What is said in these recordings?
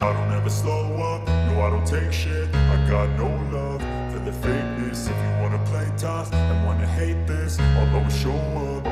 I don't ever slow up, no I don't take shit. I got no love for the fakeness. If you wanna play tough and wanna hate this, I'll always show up.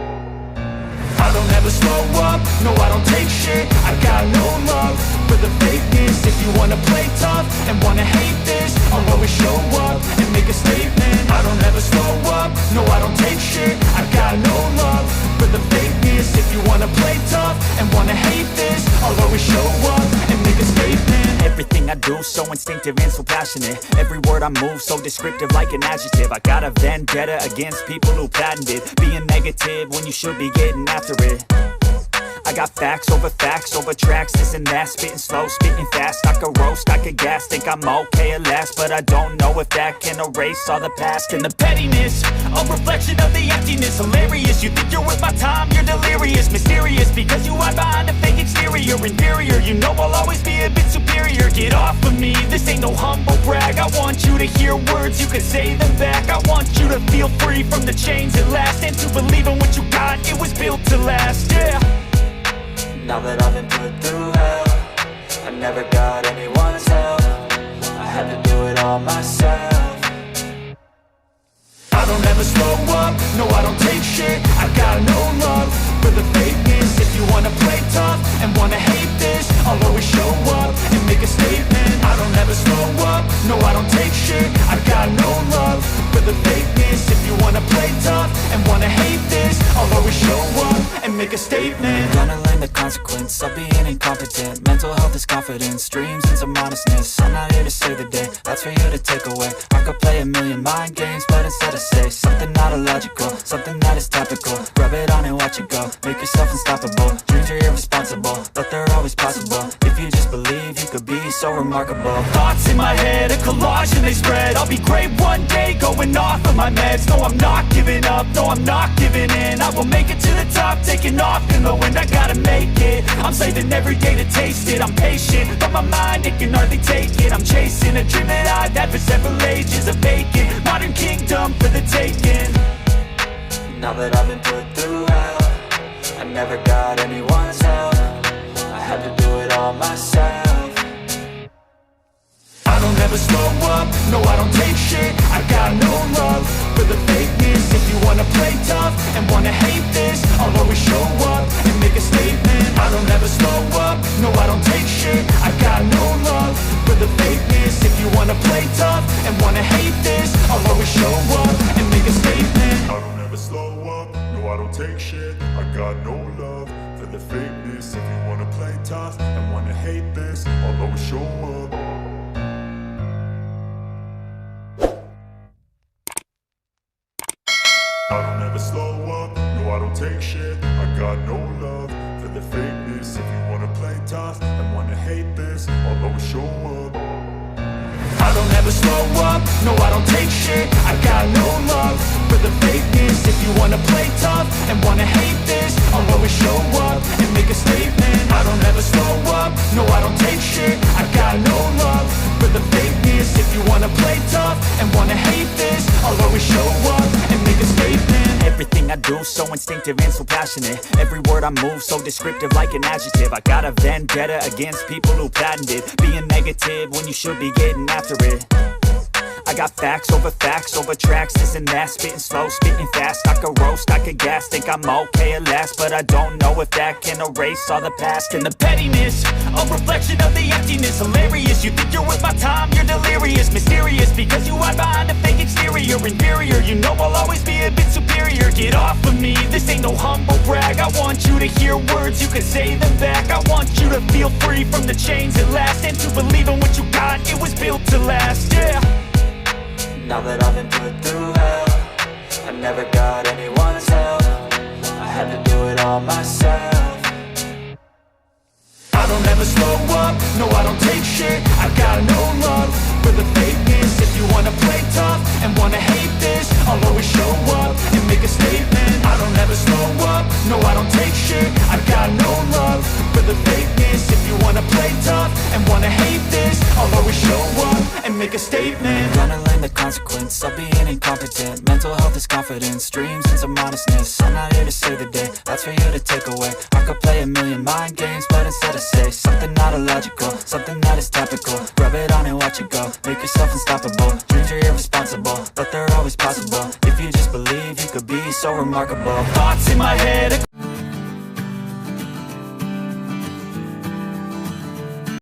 I don't ever slow up, no I don't take shit. I got no love for the fakeness. If you wanna play tough and wanna hate this, I'll always show up and make a statement. I don't ever slow up, no I don't take shit. I got no love for the fakeness. If you wanna play tough and wanna hate this, I'll always show up and make a statement. Everything I do so instinctive and so passionate. Every word I move so descriptive like an adjective. I got a vendetta against people who patented being negative when you should be getting after it. I got facts over tracks, this and that. Spitting slow, spitting fast, I could roast, I could gas. Think I'm okay at last, but I don't know if that can erase all the past. And the pettiness, a reflection of the emptiness. Hilarious, you think you're worth my time, you're delirious. Mysterious, because you hide behind a fake exterior. Inferior, you know I'll always be a bit superior. Get off of me, this ain't no humble brag. I want you to hear words, you can say them back. I want you to feel free from the chains at last, and to believe in what you got, it was built to last, yeah. Now that I've been put through hell, I never got anyone's help. I had to do it all myself. I don't ever slow up, no I don't take shit. I got no love for the fakeness. If you wanna play tough and wanna hate this, I'll always show up and make a statement. I don't ever slow up, no I don't take shit. I got no love for the fakeness. If you wanna play tough and wanna hate this, I'll always show up and make a statement. Gonna learn the consequence of being incompetent. Mental health is confidence, dreams and some honestness. I'm not here to save the day, that's for you to take away. I could play a million mind games, but instead I say something not illogical, something that is topical. Rub it on and watch it go, make yourself unstoppable. Dreams are irresponsible, but they're always possible. If you just believe, you could be so remarkable. Thoughts in my head, a collage and they spread. I'll be great one day, going off of my meds. No, I'm not giving up, no, I'm not giving in. I will make it to the top, taking off in the wind. I gotta make it, I'm saving every day to taste it. I'm patient, but my mind, it can hardly take it. I'm chasing a dream that I've had for several ages. A vacant, modern kingdom for the taking. Now that I've been put through hell, I never got anyone's help. I had to do it all myself. I don't ever slow up, no I don't take shit. I got no love for the fakeness. If you wanna play tough and wanna hate this, I'll always show up and make a statement. I don't ever slow up, no I don't take shit. I got no love for the fakeness. If you wanna play tough and wanna hate this, I'll always show up and make a statement. I don't ever slow up, no I don't take shit. I got no love for the fakeness. If you wanna play tough and wanna hate this, I'll always show up. I don't ever slow up, no I don't take shit. I got no love for the fakeness. If you wanna play tough and wanna hate this, I'll always show up. I don't ever slow up, no I don't take shit. I got no love for the fakeness. If you wanna play tough and wanna hate this, I'll always show up and make a statement. I don't ever slow up, no I don't take shit. I got no love for the fakeness. If you wanna play tough and wanna hate this, I'll always show up and make a statement. Everything I do so instinctive and so passionate. Every word I move so descriptive like an adjective. I got a vendetta against people who patented being negative when you should be getting after it. I got facts over tracks, this and that. Spitting slow, spitting fast, I could roast, I could gas. Think I'm okay at last, but I don't know if that can erase all the past. And the pettiness, a reflection of the emptiness. Hilarious, you think you're worth my time, you're delirious. Mysterious, because you hide behind a fake exterior. Inferior, you know I'll always be a bit superior. Get off of me, this ain't no humble brag. I want you to hear words, you can say them back. I want you to feel free from the chains at last, and to believe in what you got, it was built to last, yeah. Now that I've been put through hell, I never got anyone's help. I had to do it all myself. I don't ever slow up, no I don't take shit. I got no love for the fakeness. If you wanna play tough and wanna hate this, I'll always show up and make a statement. I don't ever slow up, no I don't take shit. I got no love for the fakeness. If you wanna play tough and wanna hate this, I'll always show up and make a statement. Gonna learn the consequence of being incompetent. Mental health is confidence, dreams and some honestness. I'm not here to save the day, that's for you to take away. I could play a million mind games, but instead I say something not illogical, something that is topical. Rub it on and watch it go, make yourself unstoppable. Dreams are irresponsible, but they're always possible. If you just believe, you could be so remarkable. Thoughts in my head